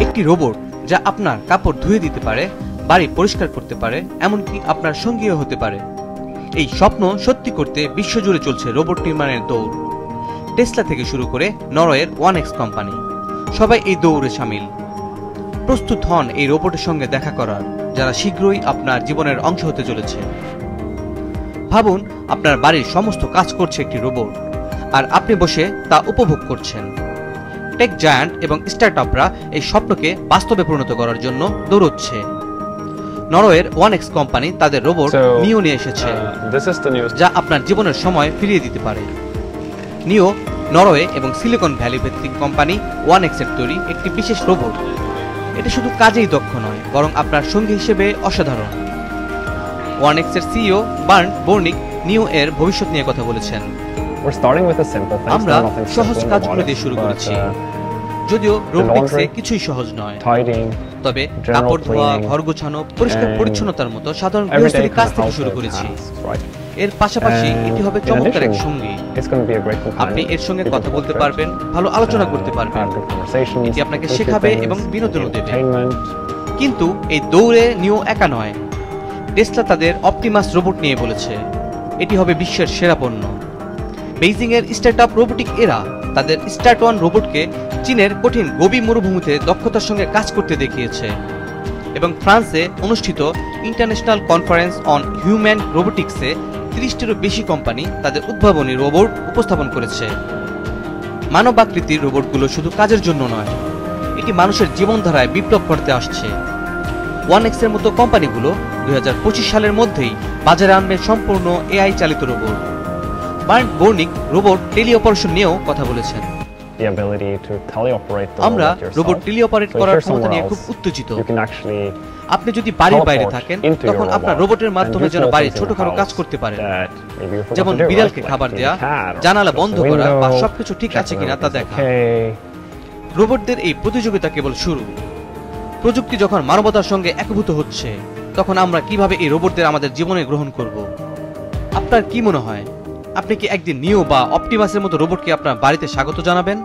একটি রোবট যা আপনার কাপড় ধুয়ে দিতে পারে, বাড়ি পরিষ্কার করতে পারে, এমনকি আপনার সঙ্গীও হতে পারে। এই স্বপ্ন সত্যি করতে বিশ্বজুড়ে চলছে রোবট নির্মাণের দৌড়। টেসলা থেকে শুরু করে নরওয়ের 1X কোম্পানি, সবাই এই দৌড়ে সামিল। প্রস্তুত হন এই রোবটের সঙ্গে দেখা করার, যারা শীঘ্রই আপনার জীবনের অংশ হতে চলেছে। ভাবুন, আপনার বাড়ির সমস্ত কাজ করছে একটি রোবট, আর আপনি বসে তা উপভোগ করছেন। টেক জায়ান্ট এবং স্টার্টআপরা এই স্বপ্নকে বাস্তবে পরিণত করার জন্য দৌড়চ্ছে। নরওয়ের 1X কোম্পানি তাদের রোবট নিও নিয়ে এসেছে, যা আপনার জীবনের সময় ফিরিয়ে দিতে পারে। নিও নরওয়ে এবং সিলিকন ভ্যালি ভিত্তিক কোম্পানি 1X এর তৈরি একটি বিশেষ রোবট। এটা শুধু কাজেই দক্ষ নয়, বরং আপনার সঙ্গী হিসেবে অসাধারণ। 1X এর সিইও বার্ন্ট বোর্নিক নিও এর ভবিষ্যৎ নিয়ে কথা বলেছেন। আমরা সহজ কাজগুলো দিয়ে শুরু করেছি, যদিও রোবোটিক্সে কিছুই সহজ নয়। তবে কাপড় ধোয়া, ঘর গোছানো, পরিষ্কার পরিচ্ছন্নতার মতো সাধারণ গৃহস্থালী কাজ থেকে শুরু করেছি। এর পাশাপাশি এটি হবে চমৎকার এক সঙ্গী। আপনি এর সঙ্গে কথা বলতে পারবেন, ভালো আলোচনা করতে পারবেন, এটি আপনাকে শেখাবে এবং বিনোদনও দেবে। কিন্তু এই দৌড়ে নিও একা নয়। টেসলা তাদের অপটিমাস রোবট নিয়ে বলেছে এটি হবে বিশ্বের সেরা পণ্য। বেইজিং এর স্টার্টআপ রোবোটিক এরা তাদের স্টার্ট-1 রোবটকে চীনের কঠিন গোবি মরুভূমিতে দক্ষতার সঙ্গে কাজ করতে দেখিয়েছে, এবং ফ্রান্সে অনুষ্ঠিত ইন্টারন্যাশনাল কনফারেন্স অন হিউম্যান রোবোটিক্সে 30টিরও বেশি কোম্পানি তাদের উদ্ভাবনী রোবট উপস্থাপন করেছে। মানবাকৃতির রোবটগুলো শুধু কাজের জন্য নয়, এটি মানুষের জীবনধারায় বিপ্লব করতে আসছে। 1X এর মতো কোম্পানিগুলো 2025 সালের মধ্যেই বাজারে আনবে সম্পূর্ণ এআই চালিত robot. Bernt Bornich robot teleoperation নিয়েও কথা বলেছেন। আমরা রোবট টেলি অপারেট করার ক্ষমতা নিয়ে খুব উত্তেজিত। আপনি যদি বাড়ির বাইরে থাকেন, তখন আপনার রোবটের মাধ্যমে যেন বাড়ির ছোটখাটো কাজ করতে পারেন, যেমন বিড়ালকে খাবার দেয়া, জানালা বন্ধ করা, বা সবকিছু ঠিক আছে কিনা তা দেখা। রোবটদের এই প্রতিযোগিতা কেবল শুরু। প্রযুক্তি যখন মানবতার সঙ্গে একীভূত হচ্ছে, তখন আমরা কিভাবে এই রোবটদের আমাদের জীবনে গ্রহণ করব? আপনার কি মনে হয়, আপনি কি একদিন নিও বা অপটিমাসের মতো রোবটকে আপনার বাড়িতে স্বাগত জানাবেন?